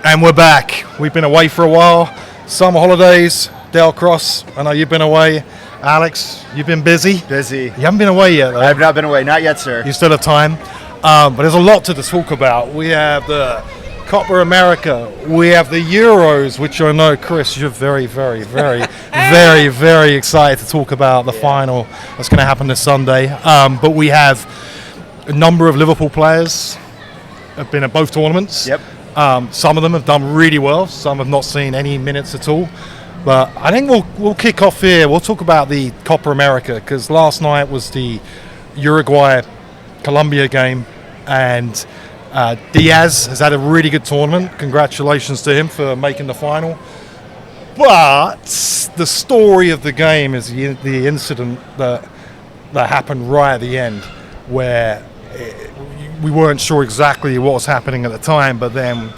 And we're back. We've been away for a while. Summer holidays, Delcros. I know you've been away. Alex, you've been busy? Busy. You haven't been away yet, though. I have not been away. Not yet, sir. You still have time. But there's a lot to talk about. We have the Copa America. We have the Euros, which I know, Chris, you're very, very, very, very, very excited to talk about the final that's going to happen this Sunday. But we have a number of Liverpool players have been at both tournaments. Yep. Some of them have done really well. Some have not seen any minutes at all. But I think we'll kick off here. We'll talk about the Copa America because last night was the Uruguay-Colombia game, and Diaz has had a really good tournament. Congratulations to him for making the final. But the story of the game is the incident that happened right at the end, where we weren't sure exactly what was happening at the time, but then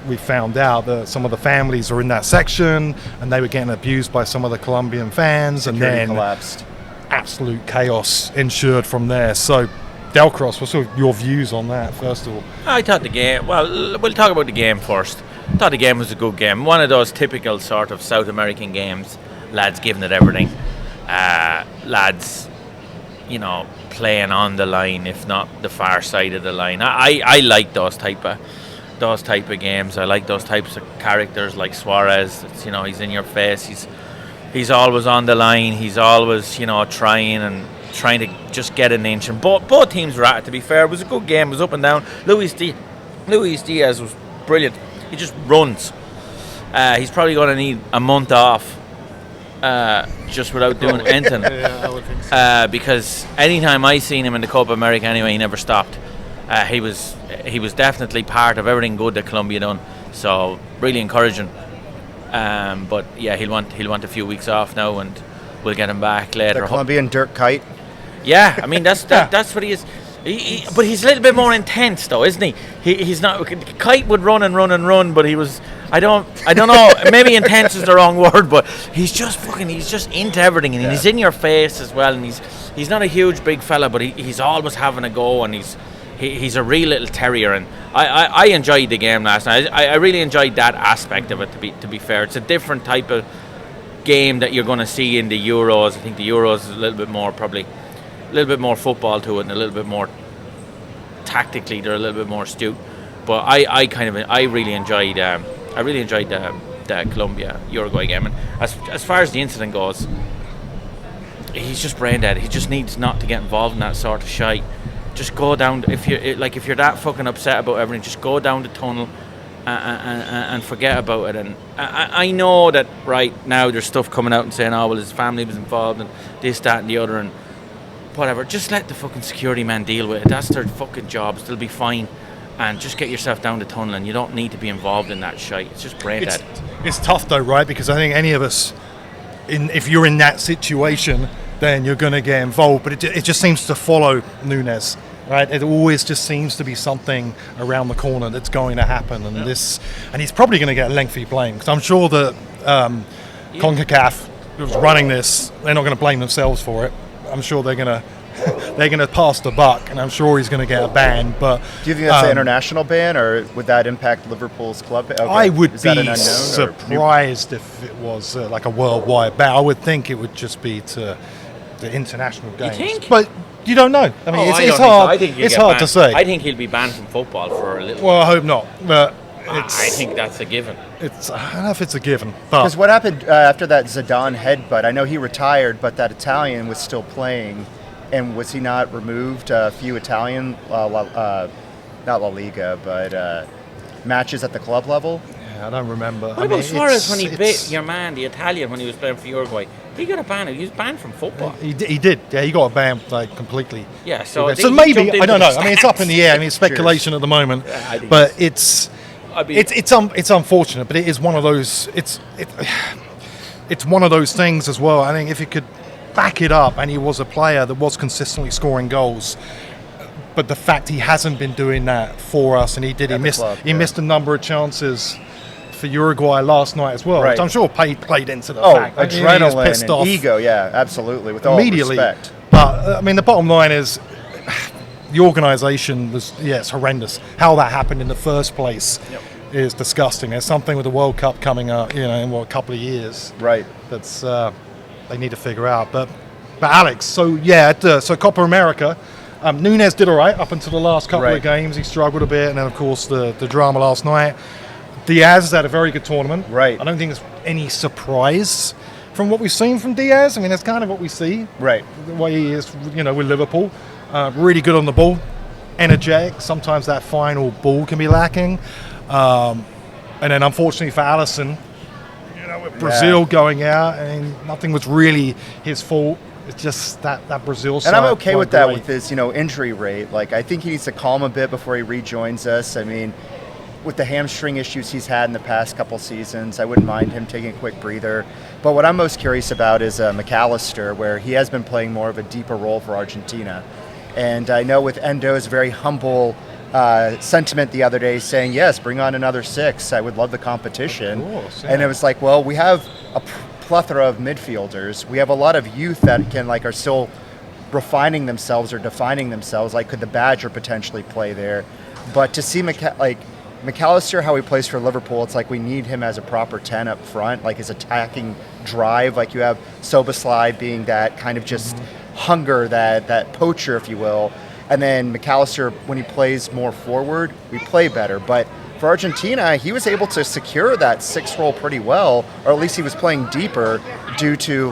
we found out that some of the families were in that section and they were getting abused by some of the Colombian fans. Security and then collapsed. Absolute chaos ensued from there. So, Delcros, what's your views on that, first of all? I thought the game, well, we'll talk about the game first. I thought the game was a good game. One of those typical sort of South American games, lads giving it everything. Lads, playing on the line, if not the far side of the line. I like those type of games. I like those types of characters like Suarez. He's in your face. He's always on the line. He's always trying to just get an inch. And both teams were at it. To be fair, it was a good game. It was up and down. Luis Diaz was brilliant. He just runs. He's probably going to need a month off. Just without doing anything. Yeah, I would think so. Because anytime I seen him in the Copa America anyway, he never stopped. He was definitely part of everything good that Colombia done. So really encouraging. But yeah, he'll want a few weeks off now, and we'll get him back later. The Colombian Dirk Kuyt. Yeah, I mean that's what he is. But he's a little bit more intense, though, isn't he? He's not. Kuyt would run, but he was. I don't know. Maybe intense is the wrong word, but he's just into everything, and he's in your face as well. And he's not a huge big fella, but he's always having a go, and he's a real little terrier. And I enjoyed the game last night. I really enjoyed that aspect of it. To be fair, it's a different type of game that you're going to see in the Euros. I think the Euros is a little bit more football to it, and a little bit more tactically. They're a little bit more astute. But I really enjoyed the Colombia Uruguay game. And as far as the incident goes, he's just brain dead. He just needs not to get involved in that sort of shite. Just go down. If you're that fucking upset about everything, just go down the tunnel and forget about it. And I know that right now there's stuff coming out and saying, oh well, his family was involved and this, that, and the other, and whatever. Just let the fucking security men deal with it. That's their fucking jobs. They'll be fine. And just get yourself down the tunnel, and you don't need to be involved in that shite. It's just brain dead. It's tough though, right? Because I think any of us, if you're in that situation, then you're going to get involved. But it just seems to follow Núñez, right? It always just seems to be something around the corner that's going to happen, and and he's probably going to get a lengthy blame, because I'm sure that CONCACAF who's running this, they're not going to blame themselves for it. I'm sure they're going to pass the buck, and I'm sure he's going to get a ban. But do you think that's an international ban, or would that impact Liverpool's club? Okay. I would be surprised if it was like a worldwide ban. I would think it would just be to the international games. You think? But you don't know. I mean, it's hard. It's hard to say. I think he'll be banned from football for a little. Well, I hope not. But I think that's a given. I don't know if it's a given. Because what happened after that Zidane headbutt? I know he retired, but that Italian was still playing. And was he not removed a few Italian, not La Liga, but matches at the club level? Yeah, I don't remember. What about Suarez when he bit your man, the Italian, when he was playing for Uruguay? He got a ban. He was banned from football. He did. Yeah, he got a ban completely. Yeah, so maybe, I don't know. I mean, it's up in the air. I mean, it's speculation at the moment. But it's unfortunate. But it is one of those. It's one of those things as well. I think if you could back it up, and he was a player that was consistently scoring goals, but the fact he hasn't been doing that for us, and he missed a number of chances for Uruguay last night as well, which I'm sure played into the fact. Adrenaline, he was pissed off. Ego, yeah, absolutely, with all respect. But I mean, the bottom line is the organisation was, it's horrendous. How that happened in the first place is disgusting. There's something with the World Cup coming up, in a couple of years. Right. That's they need to figure out. But Alex, so Copa America, Núñez did all right up until the last couple of games. He struggled a bit, and then of course the drama last night. Diaz has had a very good tournament. Right. I don't think there's any surprise from what we've seen from Diaz. I mean, that's kind of what we see. Right. The way he is, with Liverpool. Really good on the ball. Energetic. Sometimes that final ball can be lacking. And then unfortunately for Alisson, with Brazil going out, and nothing was really his fault. It's just that Brazil side. And I'm okay with that great. with his, injury rate. Like, I think he needs to calm a bit before he rejoins us. I mean, with the hamstring issues he's had in the past couple seasons, I wouldn't mind him taking a quick breather. But what I'm most curious about is McAllister, where he has been playing more of a deeper role for Argentina. And I know with Endo's very humble sentiment the other day saying, yes, bring on another 6. I would love the competition. Of course, yeah. And it was like, well, we have a plethora of midfielders. We have a lot of youth that are still refining themselves or defining themselves. Like, could the Badger potentially play there? But to see McAllister, how he plays for Liverpool, it's like we need him as a proper 10 up front, like his attacking drive. Like, you have Soboslai being that kind of just hunger, that poacher, if you will. And then McAllister, when he plays more forward, we play better. But for Argentina, he was able to secure that 6 role pretty well, or at least he was playing deeper due to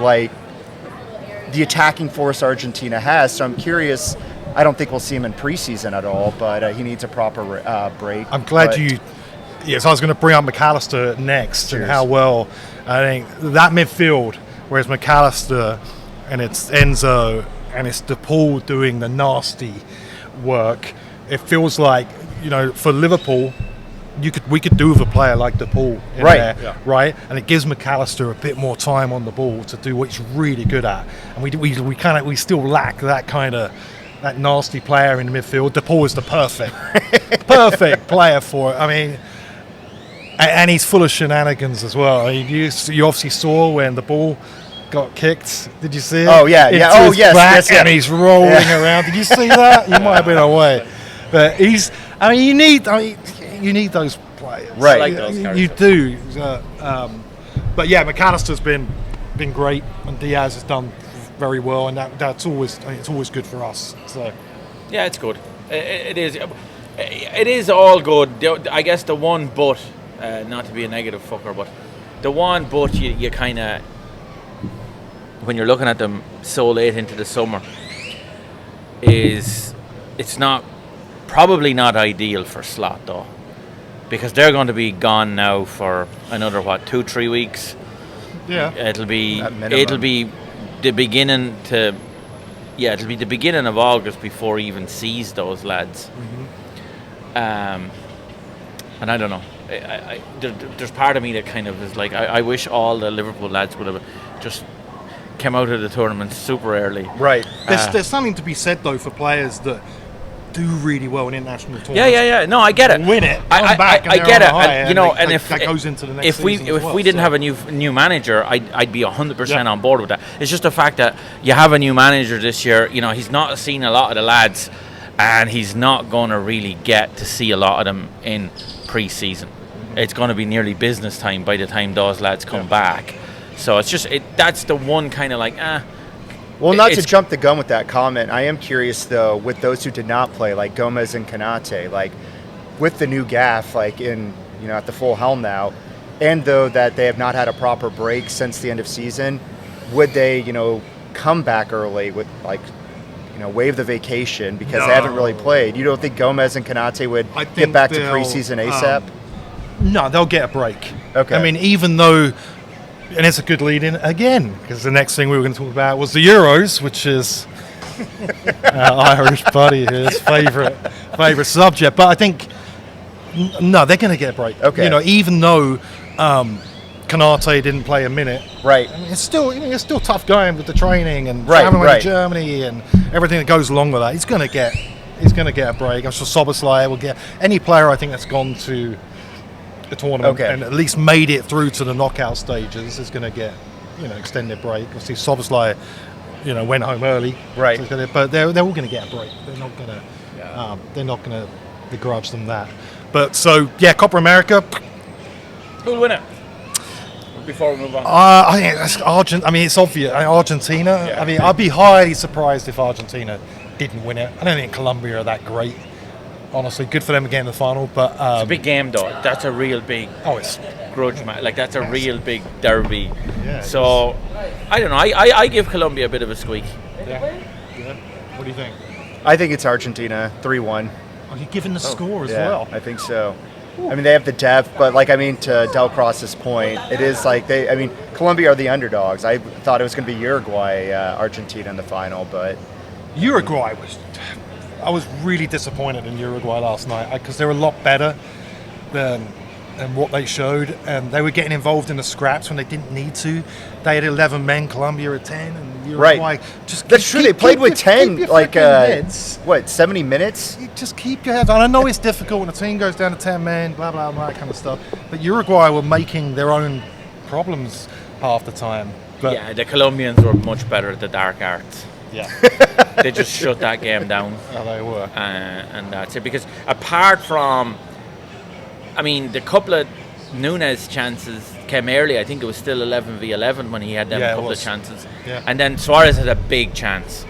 the attacking force Argentina has. So I'm curious. I don't think we'll see him in preseason at all, but he needs a proper break. I'm glad you. Yes, I was going to bring up McAllister next. Cheers. And how well I think that midfield, whereas McAllister and it's Enzo and it's DePaul doing the nasty work. It feels like for Liverpool, we could do with a player like DePaul in there, right? And it gives McAllister a bit more time on the ball to do what he's really good at, and we still lack that kind of. That nasty player in the midfield. DePaul is the perfect player for it. I mean, and he's full of shenanigans as well. I mean, you obviously saw when the ball got kicked. Did you see it? Oh yeah, yeah. Oh yes. And he's rolling around. Did you see that? You might have been away, but he's. I mean, you need those players. Right. Like those you do. But yeah, McAllister's been great, and Diaz has done very well, and that's always good for us. So yeah, it's good. It is. It is all good. I guess the one but, not to be a negative fucker, but the one but you kind of, when you're looking at them so late into the summer, is it's probably not ideal for Slot though, because they're going to be gone now for another 2-3 weeks. yeah, It'll be the beginning of August before he even sees those lads. And I don't know. There's part of me that kind of is like, I wish all the Liverpool lads would have just come out of the tournament super early. Right. There's something to be said though for players that do really well in international tournaments. Yeah. No, I get it. Win it. I get it. And if that goes into the next if we season as well, didn't have a new manager, I'd be 100% on board with that. It's just the fact that you have a new manager this year. He's not seen a lot of the lads, and he's not going to really get to see a lot of them in pre-season. It's going to be nearly business time by the time those lads come back. So it's just that's the one kind of like Well, not to jump the gun with that comment, I am curious, though, with those who did not play, like Gomez and Kanate, like, with the new gaff, like, at the full helm now, and though that they have not had a proper break since the end of season, would they, come back early with, like, waive the vacation because they haven't really played? You don't think Gomez and Kanate would get back to preseason ASAP? No, they'll get a break. Okay. I mean, even though... And it's a good lead-in again, because the next thing we were going to talk about was the Euros, which is our Irish buddy here's favourite subject. But I think no, they're going to get a break. Okay. Even though Kanate didn't play a minute, right? I mean, it's still tough going with the training and right, traveling to Germany and everything that goes along with that. He's going to get a break. I'm sure Soboslai will get any player. I think that's gone to the tournament and at least made it through to the knockout stages is going to get extended break. Obviously Soboslai went home early, right? But they're all going to get a break. They're not going to begrudge them that. But so yeah, Copa America. Who'll win it? Before we move on. I think that's I mean, it's obvious. Argentina. Yeah. I mean, I'd be highly surprised if Argentina didn't win it. I don't think Colombia are that great. Honestly, good for them again in the final. But It's a big game, though. That's a real big it's grudge match. Like, that's a real big derby. Yeah, it So, I don't know. I give Colombia a bit of a squeak. yeah. What do you think? I think it's Argentina 3-1. Are you giving the score as Yeah, well? I think so. I mean, they have the depth, but to Delcros' point, it is like Colombia are the underdogs. I thought it was going to be Uruguay, Argentina in the final, but Uruguay I was really disappointed in Uruguay last night because they were a lot better than what they showed, and they were getting involved in the scraps when they didn't need to. They had 11 men, Colombia had 10, and Uruguay just that's true. They played with 10, keep your like freaking heads. 70 minutes. You just keep your heads on. I know it's difficult when a team goes down to 10 men, blah, blah, blah, that kind of stuff. But Uruguay were making their own problems half the time. But Yeah, the Colombians were much better at the dark arts. yeah, They just shut that game down. they were. And that's it. Because apart from, the couple of Nunes chances came early. I think it was still 11v11 when he had them couple of chances. Yeah. And then Suarez had a big chance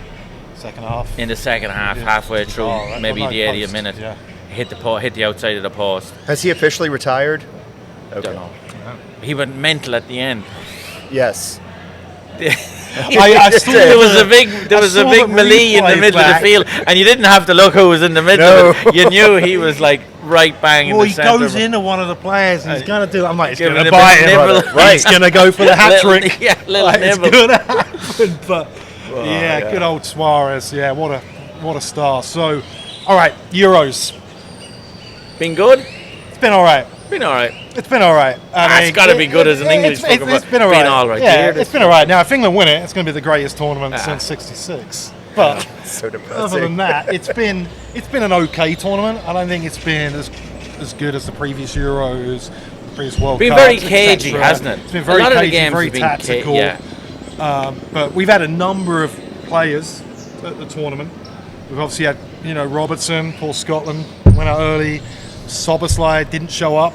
Second half. in the second half, Yeah. halfway through, Oh, maybe well, no, the 80th post, minute. yeah. Hit the outside of the post. Has he officially retired? Okay. Don't know. He went mental at the end. Yes. I saw There was a big saw melee in the replay middle of back. the field, and you didn't have to look who was in the middle of it. You knew he was like right bang in Well, the he centre. goes into one of the players and he's going to do. I'm like, he's Give going it to a bite bit him. of nibble. Right. He's going to go for the hat Little- trick. yeah, little Like, it's nibble. going to happen. But yeah. good old Suarez. Yeah, what a star. So, all right, Euros. Been good? It's been all right. Been all right. It's been all right. It's gotta be good as an English It's fucking been all been right. all right. Yeah, Dear, it's been all right. Now, if England win it, it's going to be the greatest tournament Ah. since '66. But So depressing. other than that, it's been an okay tournament. I don't think it's been as good as the previous Euros, the previous World Been Cups, very et cagey, cetera. hasn't it? It's been very A lot of the cagey, games very have been tactical. yeah. But we've had a number of players at the tournament. We've obviously had, Robertson, Paul Scotland went out early. Soboslai didn't show up,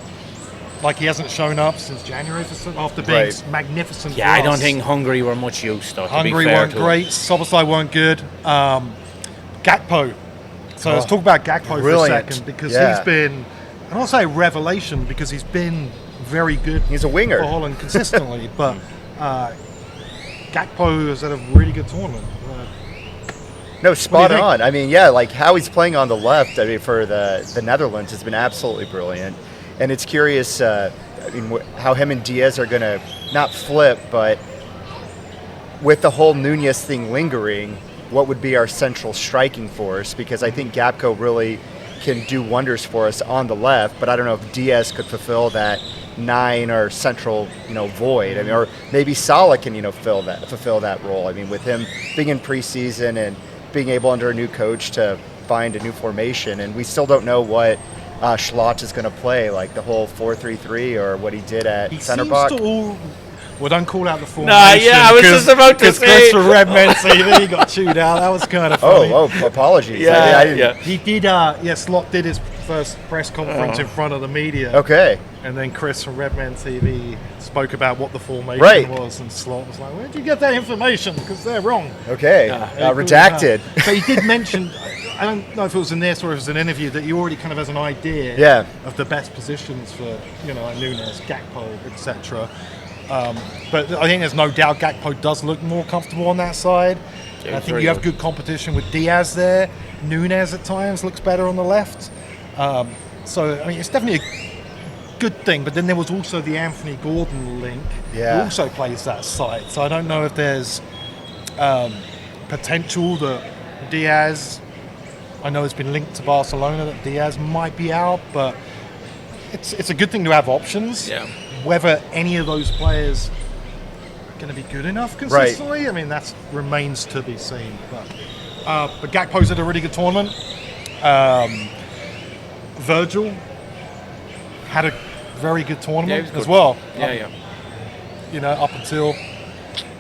like he hasn't shown up since January after being Right. magnificent. Yeah, I for don't us. think Hungary were much use though. Hungary to be fair weren't to them. great. Soboslai weren't good. Gakpo. So let's talk about Gakpo Brilliant. for a second because Yeah. he's been, I don't want to say revelation because he's been very good. He's a winger. for Holland consistently, but Gakpo has had a really good tournament. No, spot think? on. I mean, yeah, like how he's playing on the left. I mean, for the Netherlands has been absolutely brilliant, and it's curious. How him and Diaz are going to not flip, but with the whole Nunez thing lingering, what would be our central striking force? Because I think Gakpo really can do wonders for us on the left, but I don't know if Diaz could fulfill that 9 or central, void. I mean, or maybe Salah can, fulfill that role. I mean, with him being in preseason and being able under a new coach to find a new formation, and we still don't know what Schlott is going to play, like the whole 4-3-3 or what he did at He center seems back. to all. Well, don't call out the formation. I was just about to because say. Chris from Redmen TV got chewed out. That was kind of funny. Oh, apologies. Yeah, I didn't- yeah. He did. Slot did his first press conference in front of the media. Okay. And then Chris from Redman TV spoke about what the formation Right. was, and Slot was like, "Where'd you get that information? Because they're wrong." Okay. Redacted. So he did mention. I don't know if it was in this or if it was an interview that he already kind of has an idea Yeah. of the best positions for like Nunes, Gakpo, etc. But I think there's no doubt Gakpo does look more comfortable on that side. Yeah, I think very you have good. good competition with Diaz there. Nunes at times looks better on the left. So I mean, it's definitely a good thing. But then there was also the Anthony Gordon link, Yeah. who also plays that side. So I don't know if there's potential that Diaz. I know it's been linked to Barcelona that Diaz might be out, but it's a good thing to have options. Yeah. Whether any of those players are going to be good enough consistently, I mean, that remains to be seen. But Gakpo's had a really good tournament. Virgil had a very good tournament Yeah, he was as good. well. Yeah, yeah. Up until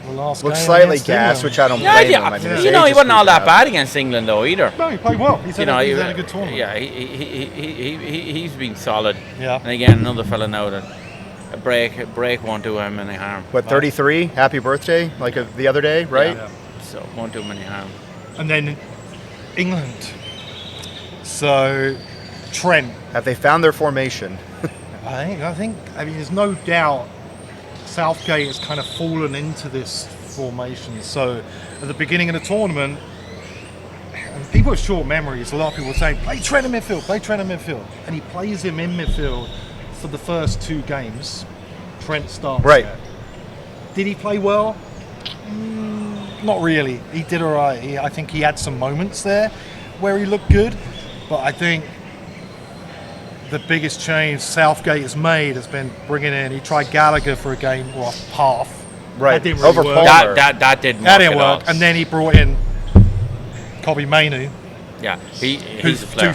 the last Looks game slightly against gassed, England. which I don't Yeah, blame yeah. him. I mean, his You know, age he is wasn't all creeping that up. bad against England though either. No, he played well. He's had, You know, he's had a good tournament. Yeah, he's been solid. Yeah. And again, another fella now that a break won't do him any harm. What, 33? Happy birthday, like the other day, right? Yeah. So won't do him any harm. And then England. So Trent. Have they found their formation? I think. I mean, there's no doubt Southgate has kind of fallen into this formation. So at the beginning of the tournament, and people have short memories. A lot of people were saying, play Trent in midfield, play Trent in midfield. And he plays him in midfield for the first 2 games. Trent starts Right. there. Did he play well? Not really. He did all right. I think he had some moments there where he looked good. But I think the biggest change Southgate has made has been bringing in. He tried Gallagher for a game or half. Right. That didn't really Over work. Palmer. That didn't That work didn't at all. work. And then he brought in Kobe Mainu. Yeah, he's Who's a flair.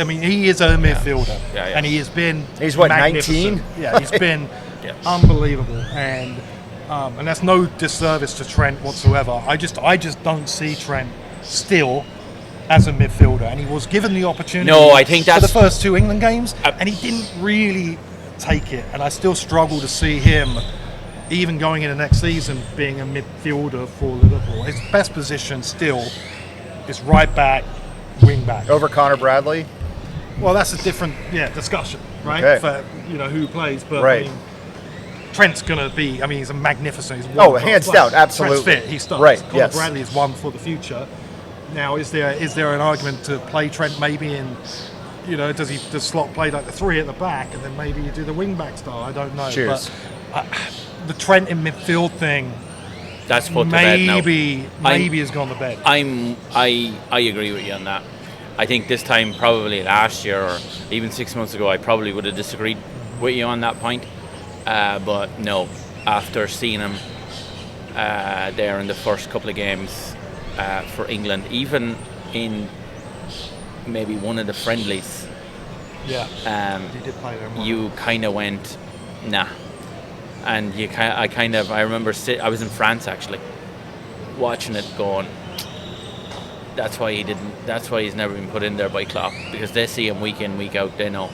I mean, he is a midfielder. Yeah, yeah. And he has been He's what, magnificent. 19? Yeah, he's been Yeah. unbelievable. And that's no disservice to Trent whatsoever. I just don't see Trent still as a midfielder, and he was given the opportunity. No, I think for the that's- first 2 England games, and he didn't really take it. And I still struggle to see him, even going into next season, being a midfielder for Liverpool. His best position still is right back, wing back. Over Connor Bradley? Well, that's a different discussion, right? Okay. For who plays, but Right. I mean, Trent's gonna be. I mean, he's a magnificent. He's Oh, one hands player. down, absolutely. Trent's fit. He starts. Right, Conor yes. Bradley is one for the future. Now, is there an argument to play Trent maybe in? Does Slot play like the 3 at the back, and then maybe you do the wing back style? I don't know. Cheers. But the Trent in midfield thing, That's put to bed now. maybe has gone to bed. I agree with you on that. I think this time, probably last year or even 6 months ago, I probably would have disagreed with you on that point. But no, after seeing him there in the first couple of games for England, even in maybe one of the friendlies, Yeah, he did play there. you kind of went, nah. And I remember I was in France actually, watching it going, that's why he's never been put in there by Klopp, because they see him week in, week out. They know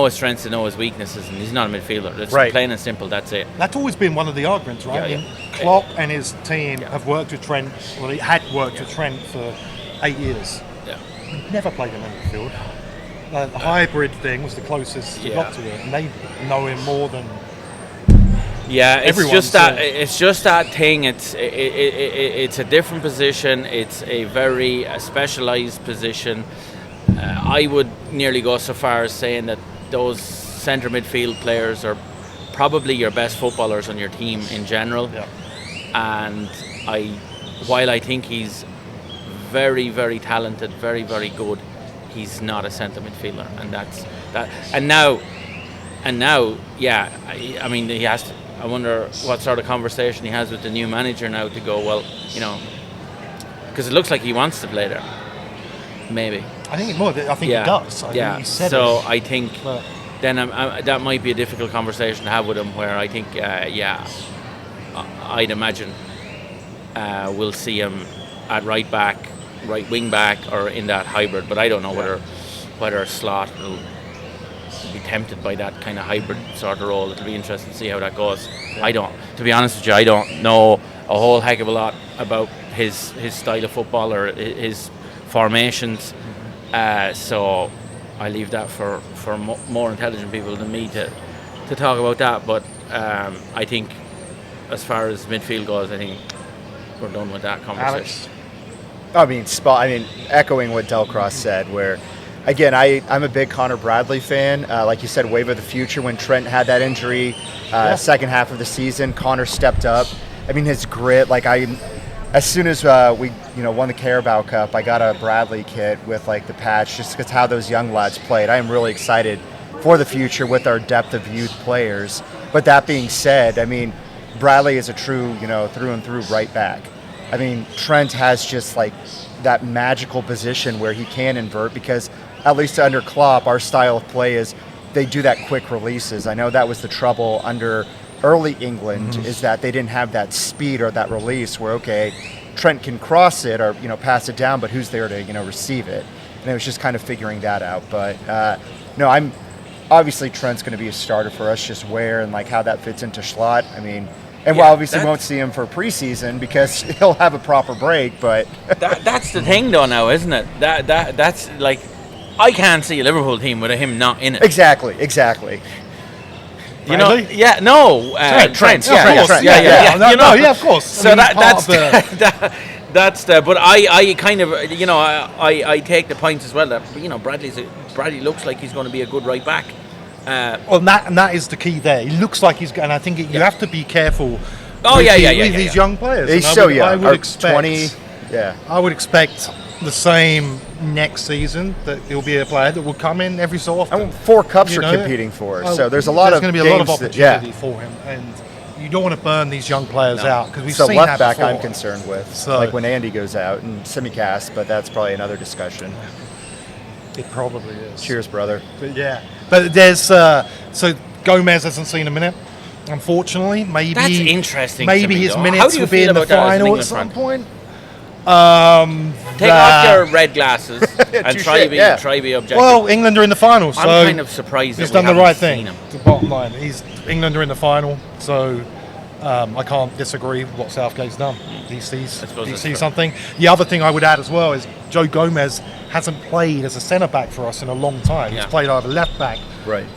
his strengths, they know his weaknesses, and he's not a midfielder. It's Right. plain and simple, that's it. That's always been one of the arguments, right? Yeah, I mean, yeah. Klopp and his team have worked with Trent. Well, he had worked with Trent for 8 years. Yeah. He never played in the midfield. The hybrid thing was the closest he got to it, and they know him more than. Yeah, it's Everyone, just so- that it's just that thing. It's a different position. It's a very specialized position. I would nearly go so far as saying that those centre midfield players are probably your best footballers on your team in general. Yeah. And while I think he's very, very talented, very, very good, he's not a centre midfielder, and that's that. And now, yeah. I mean, he has to. I wonder what sort of conversation he has with the new manager now to go, well, because it looks like he wants to play there. Maybe. I think he does. I think he said so it. I think But then that might be a difficult conversation to have with him, where I think, I'd imagine we'll see him at right back, right wing back, or in that hybrid. But I don't know whether Slot will be tempted by that kind of hybrid sort of role. It'll be interesting to see how that goes. Yeah. To be honest with you, I don't know a whole heck of a lot about his style of football or his formations. So I leave that for more intelligent people than me to talk about that. But I think as far as midfield goes, I think we're done with that conversation. Alex, I mean, echoing what Delcros said, where, again, I'm a big Connor Bradley fan. Like you said, wave of the future. When Trent had that injury, second half of the season, Connor stepped up. I mean, his grit. As soon as we won the Carabao Cup, I got a Bradley kit with the patch, just because how those young lads played. I am really excited for the future with our depth of youth players. But that being said, I mean, Bradley is a true, through and through right back. I mean, Trent has just that magical position where he can invert, because at least under Klopp, our style of play is they do that quick releases. I know that was the trouble under early England is that they didn't have that speed or that release where, okay, Trent can cross it or, pass it down, but who's there to, receive it? And it was just kind of figuring that out. But no, I'm obviously Trent's going to be a starter for us, just where and like how that fits into Schlott. I mean, and we obviously won't see him for preseason because he'll have a proper break, but that's the thing though now, isn't it? That's like, I can't see a Liverpool team with him not in it. Exactly. You know, yeah, no, Trent, of course. So that's the. But I kind of, I take the points as well that Bradley looks like he's going to be a good right back. Well, and that is the key there. He looks like he's, and I think you have to be careful. Oh, with these young players. He's so young. I would expect 20. Yeah. I would expect the same next season, that he'll be a player that will come in every so often. 4 cups are competing for, so there's going to be a lot of opportunity for him, and you don't want to burn these young players out because we've seen left that back before. I'm concerned with, So, like when Andy goes out and Simicast, but that's probably another discussion. It probably is. Cheers, brother. But there's so Gomez hasn't seen a minute. Unfortunately, maybe That's interesting. Maybe his minutes will be in the final at some point. Take off your red glasses and try be objective. Well, England are in the final, so I'm kind of surprised he's that done the right thing. Him. The bottom line, England are in the final, so I can't disagree with what Southgate's done. He sees something. The other thing I would add as well is Joe Gomez hasn't played as a centre back for us in a long time. He's played either left back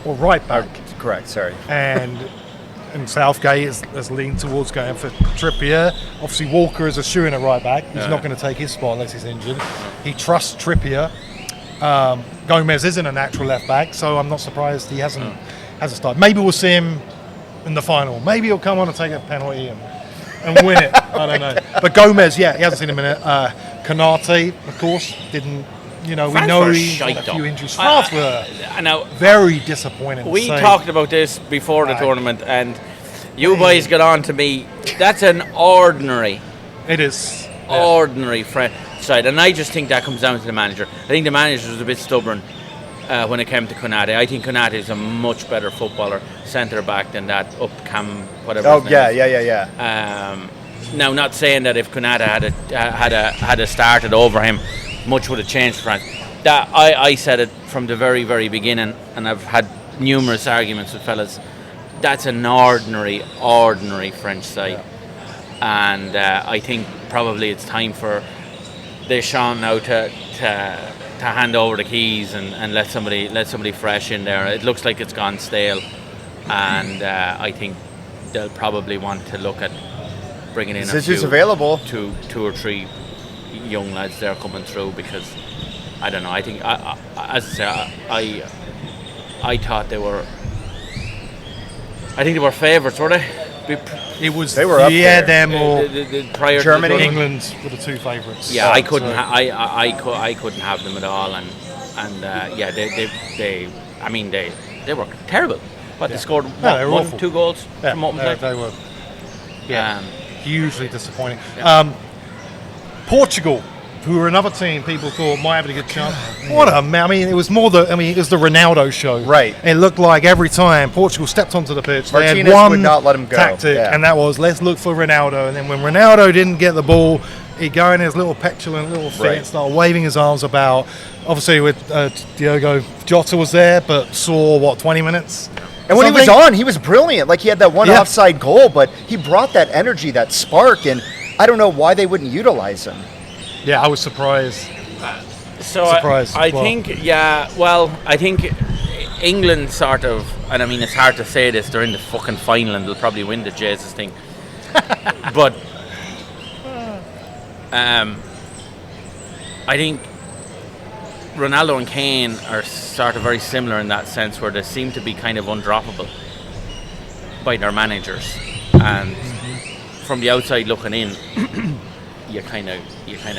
or right back. Correct. Sorry. And Southgate has leaned towards going for Trippier. Obviously, Walker is a shoe in a right back. He's not going to take his spot unless he's injured. He trusts Trippier. Gomez isn't a natural left back, so I'm not surprised he hasn't started. Maybe we'll see him in the final. Maybe he'll come on and take a penalty and win it. I don't know. But Gomez, he hasn't seen a minute. Konate, of course, didn't. We know he's had a few injuries. France were very disappointing. We talked about this before the tournament, and you boys got on to me. That's an ordinary. It is. Ordinary side, and I just think that comes down to the manager. I think the manager was a bit stubborn when it came to Konate. I think Konate is a much better footballer, centre back than that whatever. Oh yeah. Now, not saying that if Konate had started over him, much would have changed for France. That I said it from the very, very beginning, and I've had numerous arguments with fellas. That's an ordinary French side, and I think probably it's time for Deschamps now to hand over the keys and let somebody fresh in there. It looks like it's gone stale, and I think they'll probably want to look at bringing in who's available. two or three young lads there coming through, because I don't know. I think as I say, I thought they were. I think they were favourites, were they? They were up there. Them or prior Germany, to England were the 2 favourites. Yeah, I couldn't. I couldn't have them at all, and they were terrible. But they scored 2 goals from open play. They were hugely disappointing. Portugal, who were another team people thought might have a good chance. It was it was the Ronaldo show. Right. It looked like every time Portugal stepped onto the pitch, Martinez they had one would not let him go. tactic, and that was, let's look for Ronaldo. And then when Ronaldo didn't get the ball, he'd go in his little petulant little fit and start waving his arms about. Obviously, with Diogo Jota was there, but saw 20 minutes. And when he was on, he was brilliant. Like, he had that one offside goal, but he brought that energy, that spark, and I don't know why they wouldn't utilize him. Yeah, I was surprised. I think England sort of, and I mean, it's hard to say this, they're in the fucking final and they'll probably win the Jesus thing. But I think Ronaldo and Kane are sort of very similar in that sense, where they seem to be kind of undroppable by their managers, and from the outside looking in, you kind of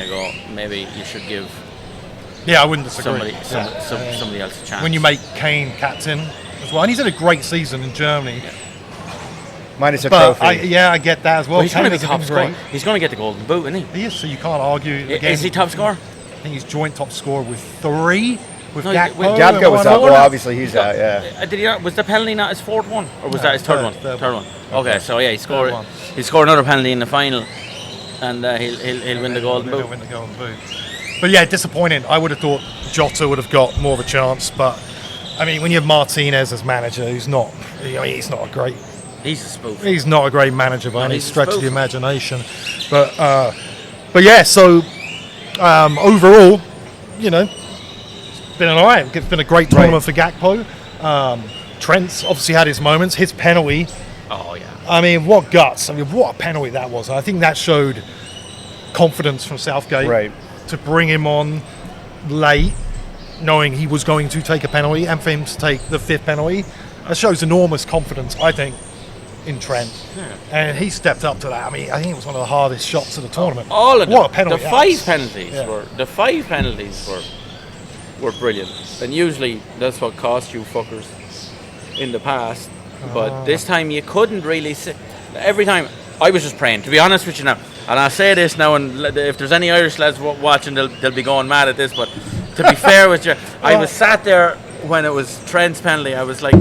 go, maybe you should give I wouldn't disagree. Somebody else a chance. When you make Kane captain as well, and he's had a great season in Germany. Minus a trophy. I get that as well. Well, he's going to be top scorer. He's going to get the golden boot, isn't he? He is, so you can't argue. Is he top scorer? I think he's joint top scorer with 3. with No, Gakpo. with Gapka was and out. one Well, other. obviously he's out. Yeah. Did he not, was the penalty not his fourth one, or was No, that his third third- one? third one. one. Okay, so yeah, he scored. one. He scored another penalty in the final, and he'll win the Golden He'll Boot. win the Golden Boot. But yeah, disappointing. I would have thought Jota would have got more of a chance, but I mean, when you have Martinez as manager, he's not a great. He's a spoof. He's not a great manager by any he's a stretch of the spoof. imagination. But yeah, so overall, it's been all right. It's been a great tournament for Gakpo. Trent's obviously had his moments. His penalty, Oh yeah. I mean, what guts. I mean, what a penalty that was. I think that showed confidence from Southgate Right. to bring him on late, knowing he was going to take a penalty, and for him to take the fifth penalty. That shows enormous confidence, I think, in Trent. And he stepped up to that. I mean, I think it was one of the hardest shots of the tournament. All of them. What a penalty. The that five was. penalties Yeah. were brilliant, and usually that's what cost you fuckers in the past. But this time you couldn't really see. Every time I was just praying, to be honest with you now, and I'll say this now, and if there's any Irish lads watching, they'll be going mad at this. But to be fair with you, I was sat there when it was Trent's penalty. I was like,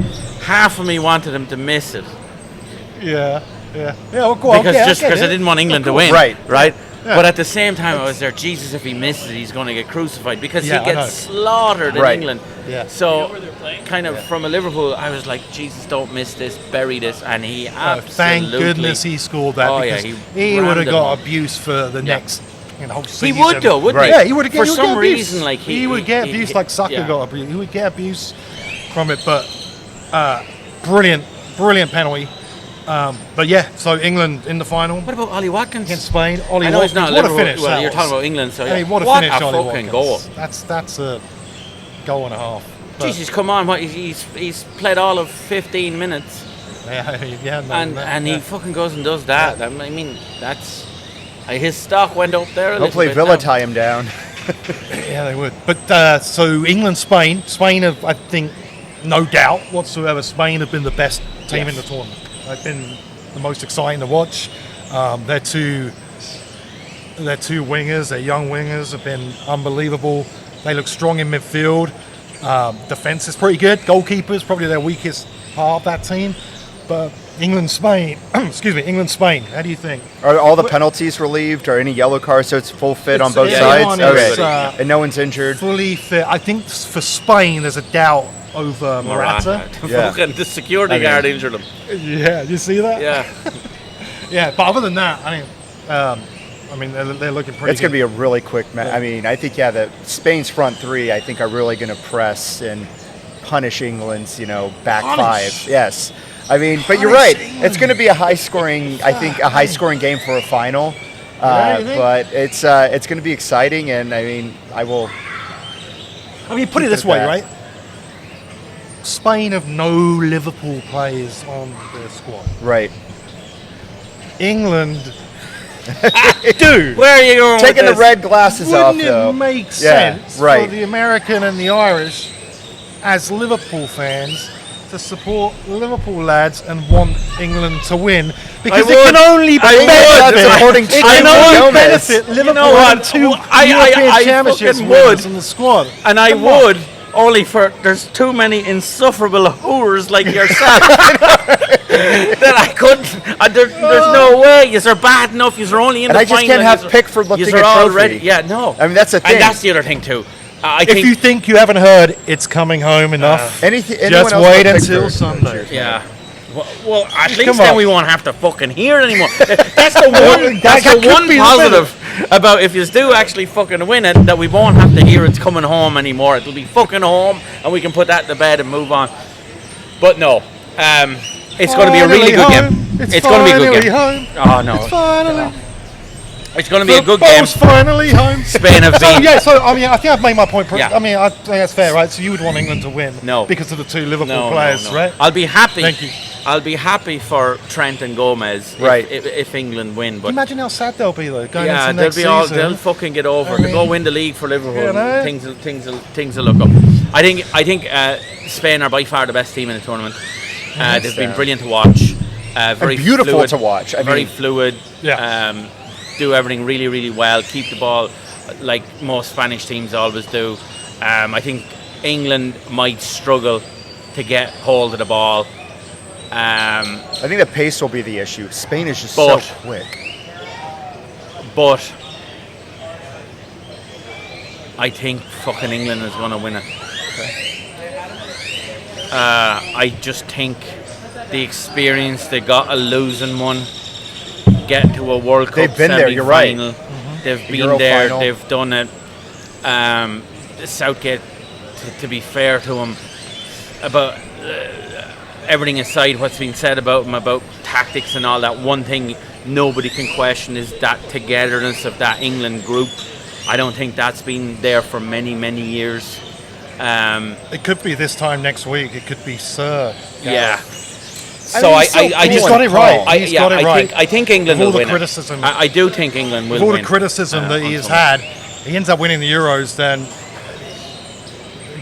half of me wanted him to miss it. Yeah. Well, go on. Because I didn't want England to win, Right. Yeah. But at the same time, I was there. Jesus, if he misses it, he's going to get crucified because Yeah, he I know. gets slaughtered in Right. England. Yeah. So, kind of from a Liverpool, I was like, Jesus, don't miss this, bury this, and he absolutely. Thank goodness he scored that, Oh, yeah, because he he would have rammed got him. abuse for the next whole He season. would though, wouldn't Right. he? Yeah, he would have. For he would some get abuse. reason, like he would get abuse, like Saka yeah. got abuse. He would get abuse from it, but brilliant penalty. But yeah, so England in the final What about Ollie Watkins? against Spain. Ollie I know it's Watkins, not what a Liverpool. finish! Well, that you're was. talking about England, so yeah. I mean, what a finish, Ollie fucking Watkins. goal! That's a goal and a half. But, Jesus, come on! What, he's played all of 15 minutes. yeah, no, And he fucking goes and does that. I mean, that's his stock went up there. Hopefully Villa tie him down. Yeah, they would. But so England, Spain have, I think, no doubt whatsoever, Spain have been the best team in the tournament. They've been the most exciting to watch. Their two wingers, their young wingers, have been unbelievable. They look strong in midfield. Defense is pretty good. Goalkeepers probably their weakest part of that team. But England, Spain. Excuse me, England, Spain. How do you think? Are all the penalties relieved, or any yellow cards, so it's full fit on It's- both everyone sides? is, Okay. And no one's injured. Fully fit. I think for Spain, there's a doubt over Morata. Yeah. Fucking the security I mean- guard injured him. Yeah, you see that? Yeah. Yeah, but other than that, I mean, they're looking pretty. It's going to be good. a really quick match. Yeah. I mean, I think, the Spain's front three, I think, are really going to press and punish England's, back Punish? five. Yes. I mean, but you're right. England. It's going to be a high-scoring, I think, a high-scoring game for a final. Yeah, you think? But it's going to be exciting, and, I mean, I will... I mean, put it this way, right? Spain have no Liverpool players on their squad. Right. England, dude. Where are you going Taking with the this? red glasses off, Wouldn't though. it make Yeah, sense right. for the American and the Irish, as Liverpool fans, to support Liverpool lads and want England to win? Because I it would. can only I would. benefit. Supporting It Trent can only Gomez. benefit Liverpool know what? and two I European Championships fucking winners would. in the squad. And I Come on. would, only for there's too many insufferable whores like yourself that I couldn't. There's no way. You're bad enough. You're only in And the I just final. can't have Yous are- Pickford lifting yous a are trophy. already. Yeah, no. I mean, that's the thing. And that's the other thing too. I If think. you think you haven't heard, it's coming home enough. Anyone Just else wait but until Pickford? Sunday. Yeah. Well, at Come least then on. we won't have to fucking hear it anymore. That's the one. That's that the could one be the positive about if you do actually fucking win it, that we won't have to hear it's coming home anymore. It'll be fucking home, and we can put that to bed and move on. But no, it's going to be a really good game. It's going to be a good finally game. home. Oh no, It's finally. it's going to be a good game. Football's finally home. Spain have So been. yeah, so I mean, I think I've made my point. Yeah. I mean, I think that's fair, right? So you would want England to win, No. because of the two Liverpool No, players, no. right? I'll be happy. Thank you. I'll be happy for Trent and Gomez Right. if England win. But Imagine how sad they'll be though, going yeah, into they'll next be all. season. They'll fucking get over. I They'll go mean, win the league for Liverpool. you know? Things will look up. I think Spain are by far the best team in the tournament. They've been brilliant to watch. Very And beautiful fluid, to watch. I very mean, fluid. Yeah. Do everything really, really well. Keep the ball like most Spanish teams always do. I think England might struggle to get hold of the ball. I think the pace will be the issue. Spain is just But- so quick. But I think fucking England is going to win it. I just think the experience they got of losing one, getting to a World Cup They've been there, you're right. semi-final. They've been Euro there. final. They've done it. Southgate, to be fair to him, about everything aside, what's been said about him, about tactics and all that, one thing nobody can question is that togetherness of that England group. I don't think that's been there for many, many years. It could be this time next week. It could be Sir. Yeah. I So mean, I he's so He's cool got and it right. calm. He's got it right. I think England With all will the win criticism- it. I do think England will With all win. the criticism that he has had, he ends up winning the Euros, then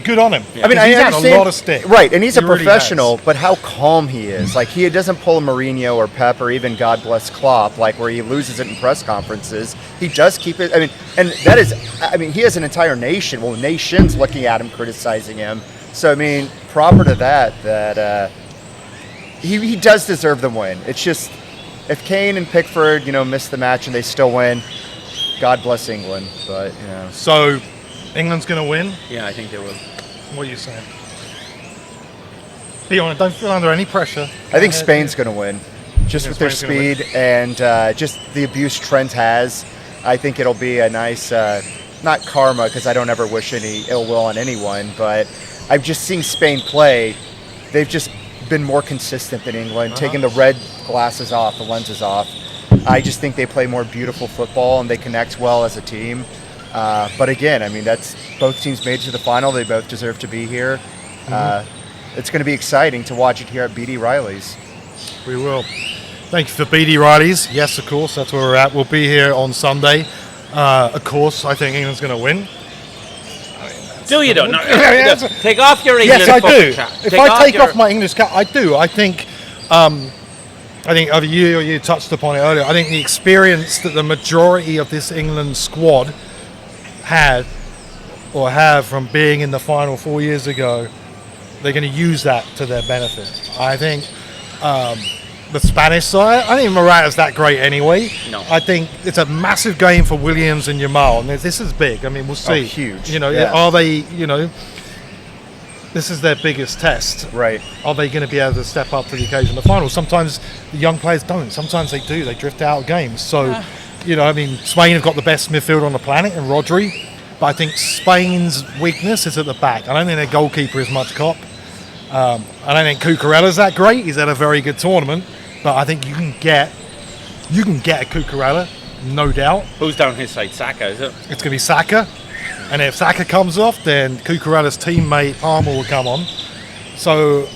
good on him. I mean, I he's had understand, a lot of stick. right? And he's He a really professional, has. but how calm he is! Like he doesn't pull a Mourinho or Pep or even God bless Klopp, like where he loses it in press conferences. He does keep it. I mean, and that is, I mean, he has an entire nation, well, nations looking at him, criticizing him. So I mean, proper to that he does deserve the win. It's just if Kane and Pickford, miss the match and they still win, God bless England. But So, England's going to win? Yeah, I think they will. What are you saying? Be honest, don't feel under any pressure. I think Spain's going to win, just Yeah, with their Spain's speed and just the abuse Trent has. I think it'll be a nice, not karma, because I don't ever wish any ill will on anyone, but I've just seen Spain play. They've just been more consistent than England, taking the red glasses off, the lenses off. I just think they play more beautiful football and they connect well as a team. But again, I mean, that's both teams made it to the final. They both deserve to be here. It's going to be exciting to watch it here at BD Riley's. We will. Thank you for BD Riley's. Yes, of course, that's where we're at. We'll be here on Sunday. Of course, I think England's going to win. Do you don't? No, Yeah, take off your English. Yes, I do. Pubchat. If I take your- off my English cap, I do. I think either you or you touched upon it earlier. I think the experience that the majority of this England squad had or have from being in the final 4 years ago, they're going to use that to their benefit. I think the Spanish side, I think Morata's that great anyway. No. I think it's a massive game for Williams and Yamal, and this is big. I mean, we'll see. Huge. Yeah. Are they, this is their biggest test. Right. Are they going to be able to step up to the occasion in the final? Sometimes the young players don't. Sometimes they do. They drift out of games. So, I mean, Spain have got the best midfield on the planet in Rodri, but I think Spain's weakness is at the back. I don't think their goalkeeper is much cop. I don't think Cucurella's that great. He's had a very good tournament, but I think you can get a Cucurella, no doubt. Who's down his side? Saka, is it? It's going to be Saka. And if Saka comes off, then Cucurella's teammate Palmer will come on. So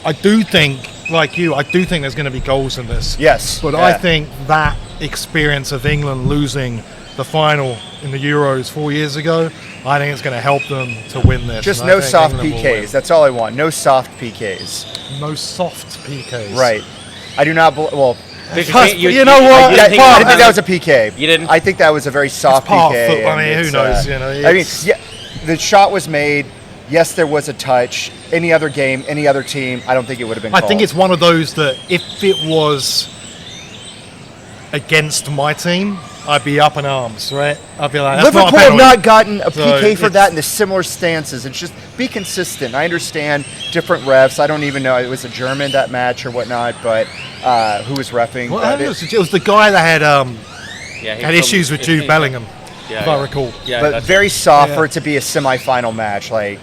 I do think, like you, I do think there's going to be goals in this. Yes. But I think that experience of England losing the final in the Euros 4 years ago, I think it's going to help them to win this. Just And I no think soft England will win. PKs. That's all I want. No soft PKs. No soft PKs. Right. I do not. Well, You know what? I It's didn't part- think that was a PK. You didn't? I think that was a very soft part of PK. football. I and mean, who it's, knows, I mean, it's- yeah, the shot was made. Yes, there was a touch. Any other game, any other team, I don't think it would have been I called. think it's one of those that if it was against my team, I'd be up in arms, right? I'd be like, that's not a Liverpool have penalty. not gotten a So PK for it's- that in the similar stances. It's just be consistent. I understand different refs. I don't even know it was a German that match or whatnot, but who was reffing? Well, But it was the guy that had Yeah, had issues with Jude Bellingham, if I recall. Yeah, but that's very soft Yeah. for it to be a semifinal match. Like,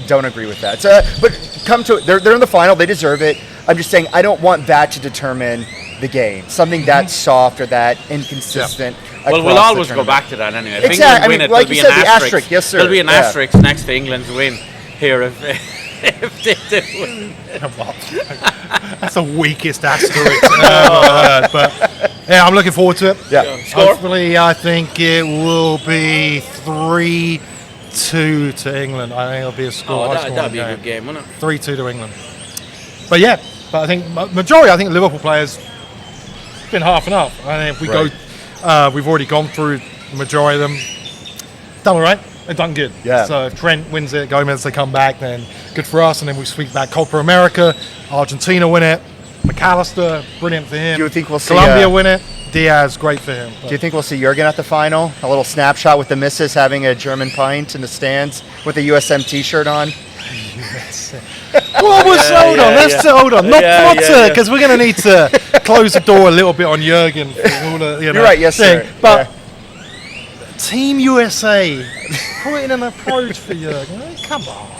don't agree with that. So, but come to it. They're in the final. They deserve it. I'm just saying I don't want that to determine the game. Something that soft or that inconsistent. Well, we'll across the always go tournament. back to that anyway. If Exactly. England I win mean, it, like there'll you be said, an the asterisk. asterisk. Yes, sir. There'll be an Yeah. asterisk next to England's win here if they do. That's the weakest asterisk I've ever heard. But yeah, I'm looking forward to it. Yeah. Score? Hopefully, I think it will be 3-2 to England. I think it'll be a score. Oh, high-scoring that'd be a good game, wouldn't it? 3-2 to England. But yeah, I think majority. I think Liverpool players been half and half. I think if we Right. go, we've already gone through the majority of them. Done all right. they've done good. Yeah. So if Trent wins it, Gomez, they come back, then good for us. And then we sweep back Copa America. Argentina win it. McAllister, brilliant for him. Do you think we'll see, Colombia win it? Diaz, great for him. Do you think we'll see Jurgen at the final? A little snapshot with the missus having a German pint in the stands with a USM T-shirt on. Well, hold on. Not because we're going to need to close the door a little bit on Jurgen. You're right, yes, sir. But Team USA, put in an approach for Jurgen. Come on.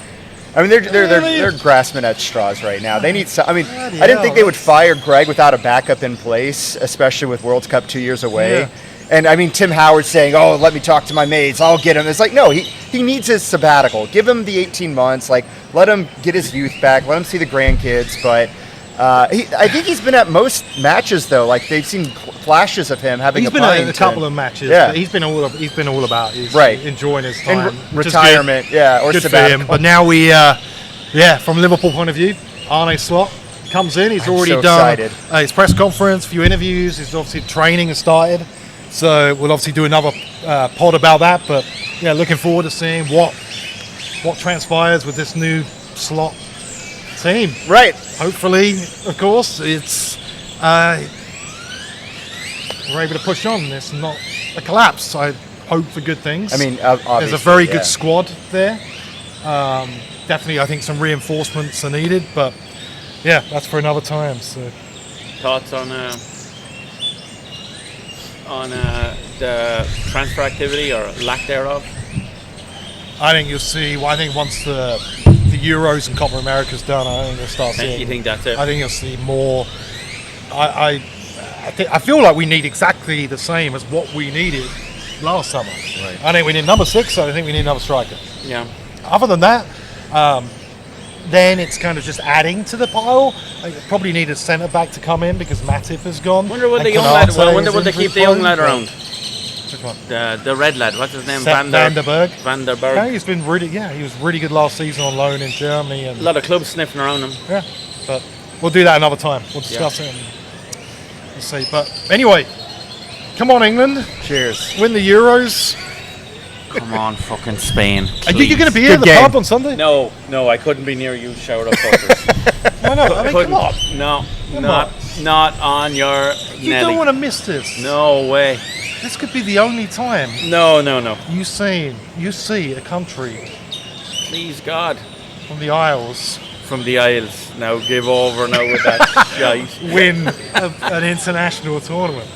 I mean, they're grasping at straws right now. They need some. I mean, Bloody I didn't think they hell, would fire Greg without a backup in place, especially with World Cup 2 years away. Yeah. And I mean, Tim Howard saying, "Oh, let me talk to my mates. I'll get him." It's like, no, he needs his sabbatical. Give him the 18 months. Like, let him get his youth back. Let him see the grandkids. But I think he's been at most matches though. Like they've seen flashes of him having. He's been at a couple of matches. Yeah. But he's been all about. He's right. Enjoying his time. And retirement. Yeah, or good for sabbatical. him. But now from Liverpool point of view, Arne Slot comes in. He's already so done excited. His press conference, a few interviews. His obviously training has started. So we'll obviously do another pod about that. But yeah, looking forward to seeing what transpires with this new Slot team. Right. Hopefully, of course, it's we're able to push on. It's not a collapse. I hope for good things. I mean, there's a obviously, very good squad there. Definitely, I think some reinforcements are needed, but yeah, that's for another time. So, Thoughts on the transfer activity or lack thereof? I think you'll see. Well, I think once the Euros and Copa America's done, I think you'll start seeing. You think that's it? I think you'll see more. I feel like we need exactly the same as what we needed last summer. Right. I think we need number 6. So I think we need another striker. Yeah. Other than that, then it's kind of just adding to the pile. I probably need a centre back to come in because Matip has gone. Wonder will and the young lad? Konate Well, wonder is will they injury keep the young prone, lad but- around? Which one? The red lad. What's his name? Vanderberg. Vanderberg. No, he's been really, he was really good last season on loan in Germany. And A lot of clubs sniffing around him. yeah, but we'll do that another time. We'll discuss it and we'll see. But anyway, come on, England. Cheers. Win the Euros. Come on, fucking Spain. Are you going to be Good here at the game. pub on Sunday? No, I couldn't be near you, showered up fuckers. Why not? I mean, come on. No, Come not on your You Nelly. don't want to miss this. No way. This could be the only time No. you see a country Please, God. from the Isles From the Isles. Now give over now with that shite. win an international tournament.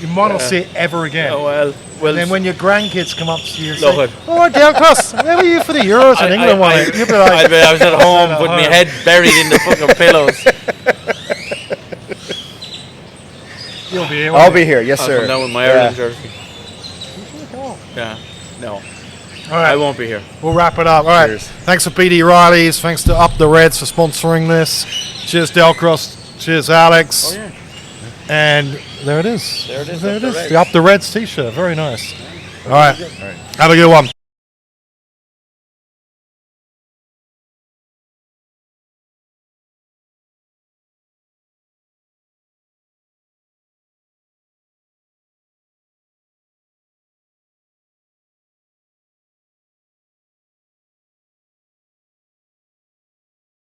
You might not see it ever again. Oh, well. And then when your grandkids come up to you and Love say, it. "Oh, Delcros, where were you for the Euros when England won it?" You'll be like, I was at home at with my home. head buried in the fucking pillows. "You'll be here." I'll be here. Yes, I'll sir. come down with my Yeah. Ireland jersey. All Yeah. No. right, I won't be here. we'll wrap it up. All right. Cheers. Thanks for BD Riley's. Thanks to Up the Reds for sponsoring this. Cheers, Delcros. Cheers, Alex. Oh, yeah. And there it is. There it is, There Up it the is. Reds. The Up the Reds t-shirt. Very nice. All right. Have a good one.